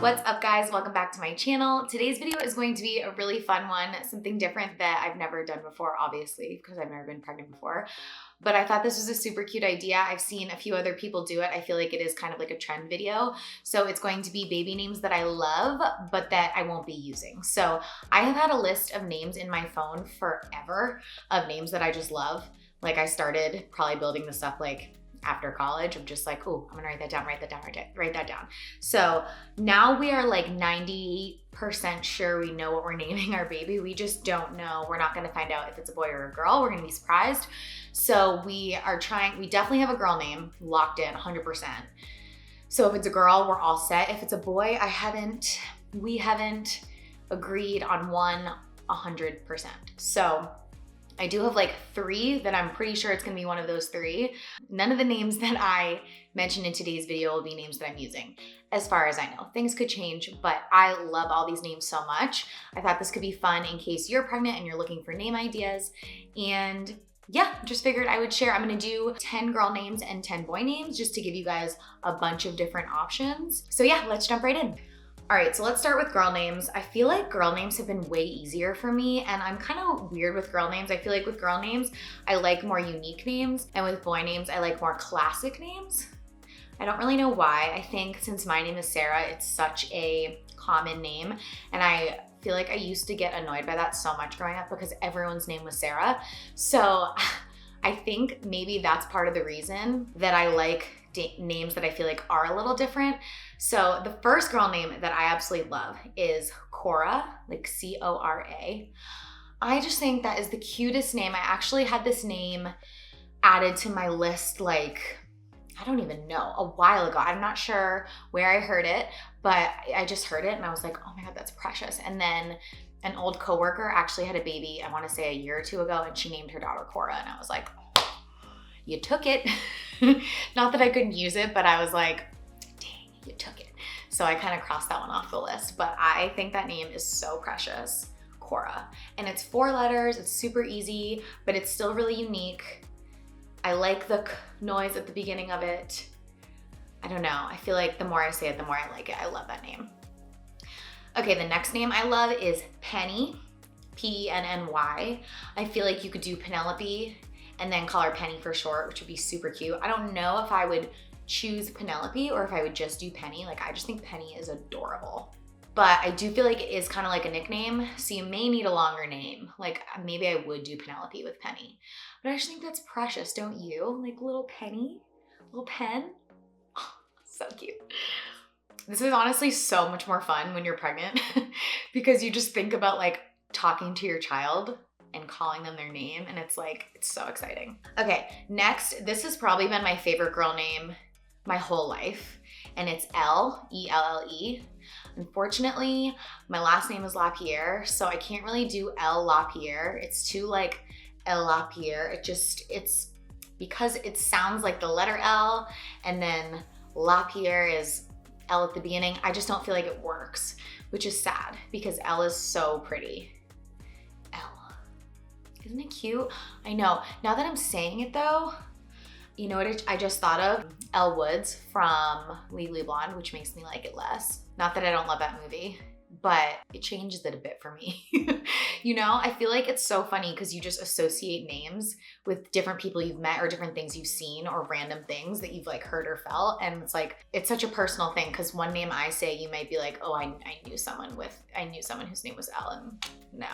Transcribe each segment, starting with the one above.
What's up guys, welcome back to my channel. Today's video is going to be a really fun one, something different that I've never done before, obviously, because I've never been pregnant before. But I thought this was a super cute idea. I've seen a few other people do it. I feel like it is kind of like a trend video. So it's going to be baby names that I love, but that I won't be using. So I have had a list of names in my phone forever of names that I just love. Like I started probably building this up like after college. I'm just like, oh, I'm gonna write that down, write that down. So now we are like 98% sure we know what we're naming our baby. We just don't know. We're not gonna find out if it's a boy or a girl. We're gonna be surprised. So we definitely have a girl name locked in 100%. So if it's a girl, we're all set. If it's a boy, we haven't agreed on one 100%. So I do have like 3 that I'm pretty sure it's gonna be one of those 3. None of the names that I mentioned in today's video will be names that I'm using, as far as I know. Things could change, but I love all these names so much. I thought this could be fun in case you're pregnant and you're looking for name ideas. And yeah, just figured I would share. I'm gonna do 10 girl names and 10 boy names just to give you guys a bunch of different options. So yeah, let's jump right in. All right, so let's start with girl names. I feel like girl names have been way easier for me, and I'm kind of weird with girl names. I feel like with girl names, I like more unique names, and with boy names, I like more classic names. I don't really know why. I think since my name is Sarah, it's such a common name, and I feel like I used to get annoyed by that so much growing up because everyone's name was Sarah. So I think maybe that's part of the reason that I like names that I feel like are a little different. So the first girl name that I absolutely love is Cora, like C-O-R-A. I just think that is the cutest name. I actually had this name added to my list like, I don't even know, a while ago. I'm not sure where I heard it, but I just heard it and I was like, oh my God, that's precious. And then an old coworker actually had a baby, I wanna say a year or 2 ago, and she named her daughter Cora. And I was like, you took it. Not that I couldn't use it, but I was like, dang, you took it. So I kind of crossed that one off the list, but I think that name is so precious, Cora. And it's 4 letters, it's super easy, but it's still really unique. I like the noise at the beginning of it. I don't know, I feel like the more I say it, the more I like it. I love that name. Okay, the next name I love is Penny, P-E-N-N-Y. I feel like you could do Penelope and then call her Penny for short, which would be super cute. I don't know if I would choose Penelope or if I would just do Penny. Like, I just think Penny is adorable. But I do feel like it is kind of like a nickname, so you may need a longer name. Like, maybe I would do Penelope with Penny. But I just think that's precious, don't you? Like, little Penny, little pen. Oh, so cute. This is honestly so much more fun when you're pregnant because you just think about like talking to your child and calling them their name, and it's like, it's so exciting. Okay, next, this has probably been my favorite girl name my whole life, and it's Elle, E-L-L-E. Unfortunately, my last name is Lapierre, so I can't really do Elle Lapierre. It's too like Elle Lapierre. It's because it sounds like the letter L, and then Lapierre is L at the beginning. I just don't feel like it works, which is sad because Elle is so pretty. Isn't it cute? I know. Now that I'm saying it though, you know what I just thought of? Elle Woods from Legally Blonde, which makes me like it less. Not that I don't love that movie, but it changes it a bit for me. You know, I feel like it's so funny because you just associate names with different people you've met or different things you've seen or random things that you've like heard or felt. And it's like, it's such a personal thing because one name I say, you might be like, oh, I knew someone whose name was Elle, and no,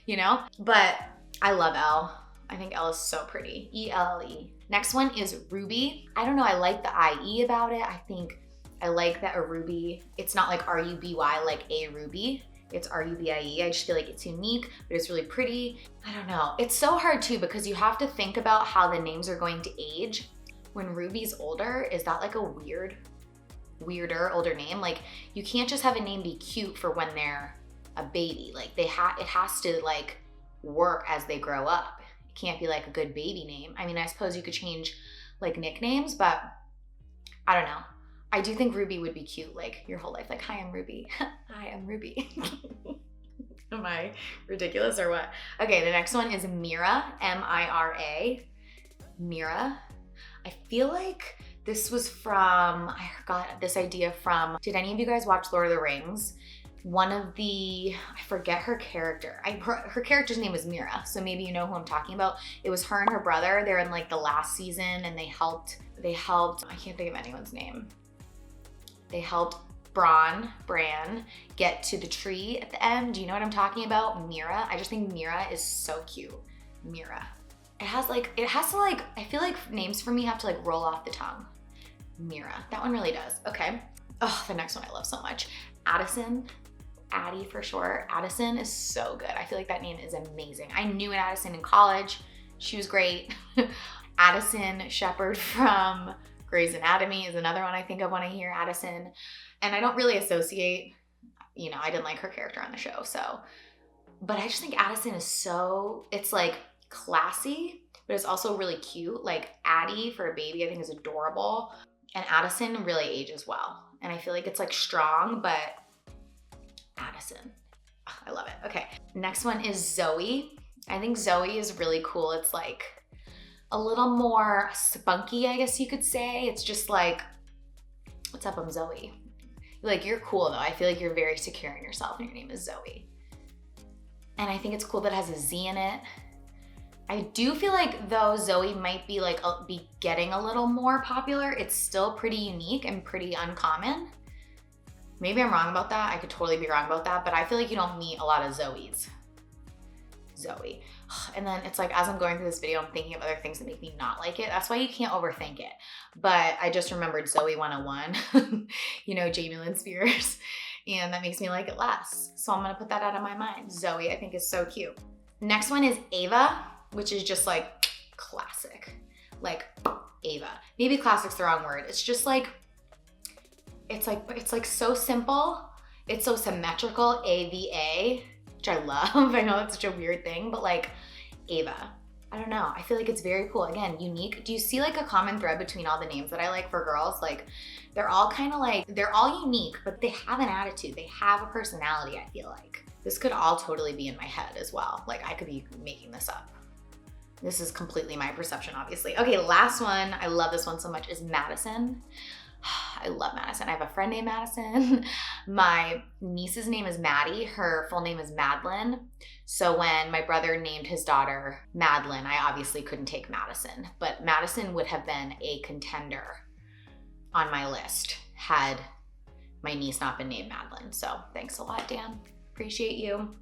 you know? But I love Elle. I think Elle is so pretty. E-L-L-E. Next one is Ruby. I don't know, I like the I-E about it. I think I like that a Ruby, it's not like R-U-B-Y like a Ruby. It's R-U-B-I-E. I just feel like it's unique, but it's really pretty. I don't know. It's so hard too because you have to think about how the names are going to age. When Ruby's older, is that like a weirder older name? Like, you can't just have a name be cute for when they're a baby. Like, it has to like work as they grow up. It can't be like a good baby name. I mean, I suppose you could change like nicknames, but I don't know. I do think Ruby would be cute, like your whole life. Like, hi, I'm Ruby. Hi, I'm Ruby. Am I ridiculous or what? Okay, the next one is Mira, M-I-R-A. Mira. I feel like This was from, I got this idea from, did any of you guys watch Lord of the Rings? One of the, I forget her character. Her character's name was Mira, so maybe you know who I'm talking about. It was her and her brother. They're in like the last season and they helped, I can't think of anyone's name. They helped Bran get to the tree at the end. Do you know what I'm talking about? Mira. I just think Mira is so cute. Mira. It has to like, I feel like names for me have to like roll off the tongue. Mira. That one really does. Okay. Oh, the next one I love so much. Addison. Addie for short. Addison is so good. I feel like that name is amazing. I knew an Addison in college. She was great. Addison Shepherd from Grey's Anatomy is another one I think of when I hear Addison. And I don't really associate, you know, I didn't like her character on the show, so. But I just think Addison is so, it's like classy, but it's also really cute. Like Addie for a baby I think is adorable. And Addison really ages well. And I feel like it's like strong, but Addison, I love it. Okay, next one is Zoe. I think Zoe is really cool. It's like a little more spunky, I guess you could say. It's just like, what's up, I'm Zoe. Like, you're cool though. I feel like you're very secure in yourself and your name is Zoe. And I think it's cool that it has a Z in it. I do feel like though Zoe might be like, be getting a little more popular, it's still pretty unique and pretty uncommon. Maybe I'm wrong about that. I could totally be wrong about that, but I feel like you don't meet a lot of Zoes. Zoe. And then it's like, as I'm going through this video, I'm thinking of other things that make me not like it. That's why you can't overthink it. But I just remembered Zoe 101, you know, Jamie Lynn Spears, and that makes me like it less. So I'm gonna put that out of my mind. Zoe, I think is so cute. Next one is Ava, which is just like classic. Like Ava. Maybe classic's the wrong word. It's just like, it's like so simple. It's so symmetrical, A-V-A, which I love. I know that's such a weird thing, but like Ava, I don't know. I feel like it's very cool. Again, unique. Do you see like a common thread between all the names that I like for girls? Like they're all kind of like, they're all unique, but they have an attitude. They have a personality, I feel like. This could all totally be in my head as well. Like I could be making this up. This is completely my perception, obviously. Okay, last one. I love this one so much is Madison. I love Madison. I have a friend named Madison. My niece's name is Maddie. Her full name is Madeline. So when my brother named his daughter Madeline, I obviously couldn't take Madison, but Madison would have been a contender on my list had my niece not been named Madeline. So thanks a lot, Dan. Appreciate you.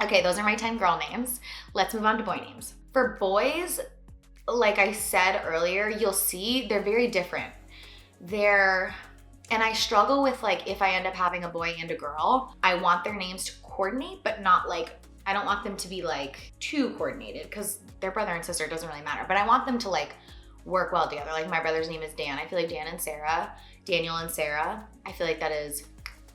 Okay, those are my 10 girl names. Let's move on to boy names. For boys, like I said earlier, you'll see they're very different. And I struggle with like, if I end up having a boy and a girl, I want their names to coordinate, but not like, I don't want them to be like too coordinated because their brother and sister doesn't really matter, but I want them to like work well together. Like my brother's name is Dan. I feel like Daniel and Sarah, I feel like that is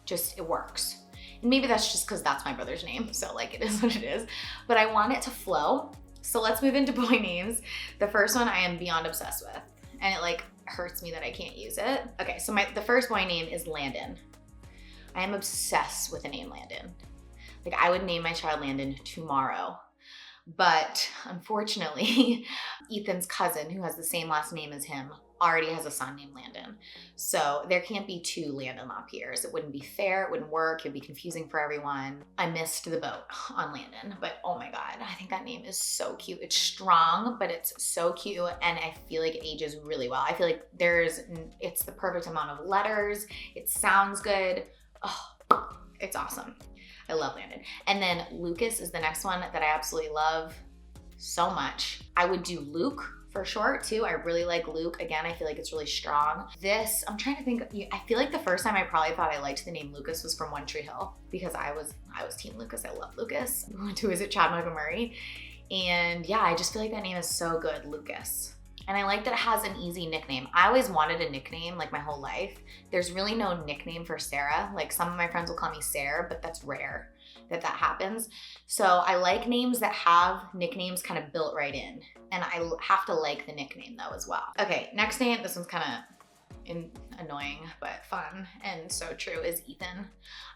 just, it works. And maybe that's just because that's my brother's name. So like it is what it is, but I want it to flow. So let's move into boy names. The first one I am beyond obsessed with, and it like hurts me that I can't use it. Okay, so the first boy name is Landon. I am obsessed with the name Landon. Like I would name my child Landon tomorrow, but unfortunately, Ethan's cousin, who has the same last name as him, already has a son named Landon. So there can't be two Landon Lapierres. It wouldn't be fair, it wouldn't work, it'd be confusing for everyone. I missed the boat on Landon, but oh my God, I think that name is so cute. It's strong, but it's so cute, and I feel like it ages really well. I feel like it's the perfect amount of letters, it sounds good. Oh, it's awesome. I love Landon. And then Lucas is the next one that I absolutely love so much. I would do Luke for short too. I really like Luke. Again, I feel like it's really strong. This, I'm trying to think, I feel like the first time I probably thought I liked the name Lucas was from One Tree Hill because I was Team Lucas. I love Lucas. We went to visit Chad Montgomery. And yeah, I just feel like that name is so good, Lucas. And I like that it has an easy nickname. I always wanted a nickname like my whole life. There's really no nickname for Sarah. Like some of my friends will call me Sarah, but that's rare that happens. So I like names that have nicknames kind of built right in. And I have to like the nickname though as well. Okay, next name, this one's kind of annoying, but fun and so true, is Ethan.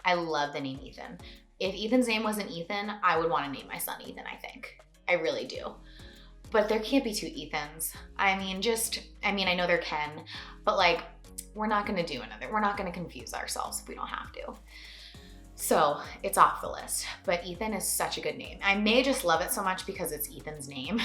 I love the name Ethan. If Ethan's name wasn't Ethan, I would want to name my son Ethan, I think. I really do. but there can't be two Ethans. I mean, I know there can, but like, we're not gonna do another. We're not gonna confuse ourselves if we don't have to. So it's off the list, but Ethan is such a good name. I may just love it so much because it's Ethan's name.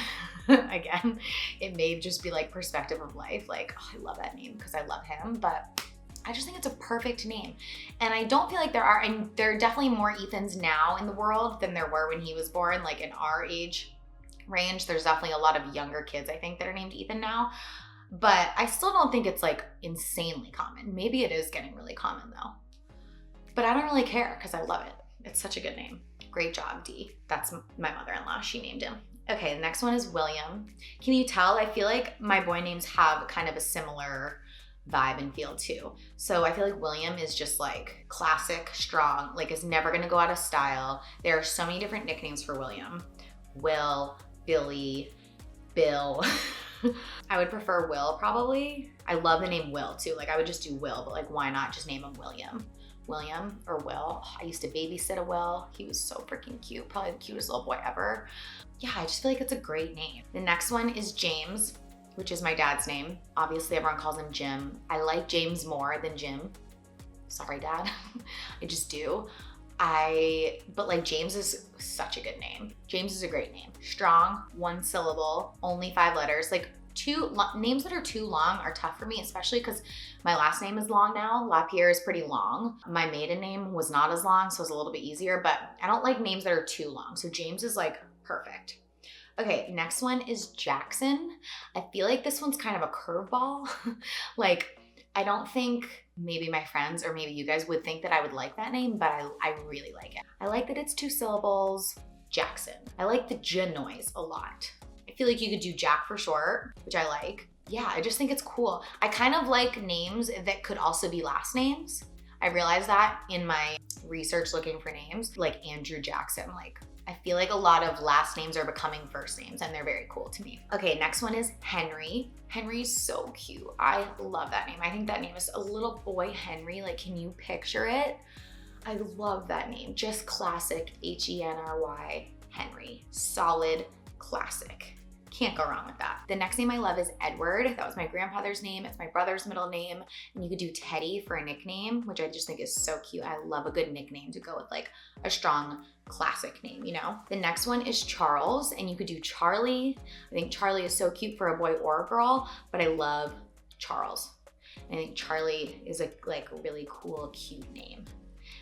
Again, it may just be like perspective of life. Like, oh, I love that name because I love him, but I just think it's a perfect name. And I don't feel like there are definitely more Ethans now in the world than there were when he was born. Like in our age range, there's definitely a lot of younger kids, I think, that are named Ethan now. But I still don't think it's like insanely common. Maybe it is getting really common though. But I don't really care because I love it. It's such a good name. Great job, Dee. That's my mother-in-law. She named him. Okay, the next one is William. Can you tell? I feel like my boy names have kind of a similar vibe and feel too. So I feel like William is just like classic, strong, like is never gonna go out of style. There are so many different nicknames for William. Will, Billy, Bill. I would prefer Will probably. I love the name Will too. Like I would just do Will, but like why not just name him William? William or Will. I used to babysit a Will. He was so freaking cute. Probably the cutest little boy ever. Yeah, I just feel like it's a great name. The next one is James, which is my dad's name. Obviously everyone calls him Jim. I like James more than Jim. Sorry, Dad. I just do. But like James is such a good name. James is a great name. Strong, one syllable, only 5 letters. Like names that are too long are tough for me, especially because my last name is long now. Lapierre is pretty long. My maiden name was not as long, so it's a little bit easier, but I don't like names that are too long. So James is like perfect. Okay, next one is Jackson. I feel like this one's kind of a curveball. Like, I don't think maybe my friends or maybe you guys would think that I would like that name, but I really like it. I like that it's 2 syllables, Jackson. I like the J noise a lot. I feel like you could do Jack for short, which I like. Yeah, I just think it's cool. I kind of like names that could also be last names. I realized that in my research looking for names, like Andrew Jackson. Like, I feel like a lot of last names are becoming first names and they're very cool to me. Okay, next one is Henry. Henry's so cute. I love that name. I think that name is a little boy Henry. Like, can you picture it? I love that name. Just classic Henry. Henry. Solid classic. Can't go wrong with that. The next name I love is Edward. That was my grandfather's name. It's my brother's middle name. And you could do Teddy for a nickname, which I just think is so cute. I love a good nickname to go with like a strong classic name, you know? The next one is Charles, and you could do Charlie. I think Charlie is so cute for a boy or a girl, but I love Charles. I think Charlie is a like really cool, cute name.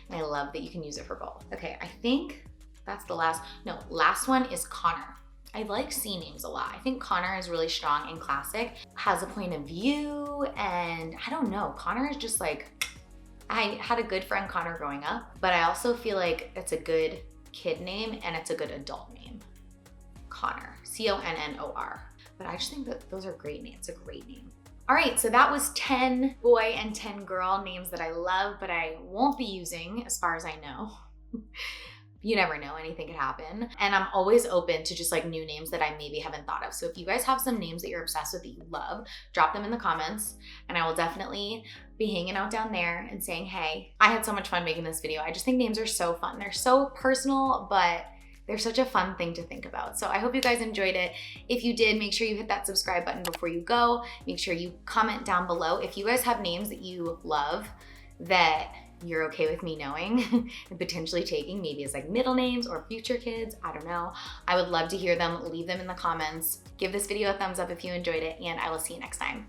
And I love that you can use it for both. Okay, I think that's the last one is Connor. I like C names a lot. I think Connor is really strong and classic, has a point of view, and I don't know, Connor is just like, I had a good friend Connor growing up, but I also feel like it's a good kid name and it's a good adult name. Connor, C-O-N-N-O-R. But I just think that those are great names. It's a great name. All right, so that was 10 boy and 10 girl names that I love, but I won't be using as far as I know. You never know, anything could happen. And I'm always open to just like new names that I maybe haven't thought of. So if you guys have some names that you're obsessed with that you love, drop them in the comments and I will definitely be hanging out down there and saying, hey, I had so much fun making this video. I just think names are so fun. They're so personal, but they're such a fun thing to think about. So I hope you guys enjoyed it. If you did, make sure you hit that subscribe button before you go. Make sure you comment down below if you guys have names that you love that you're okay with me knowing and potentially taking, maybe as like middle names or future kids, I don't know. I would love to hear them. Leave them in the comments. Give this video a thumbs up if you enjoyed it, and I will see you next time.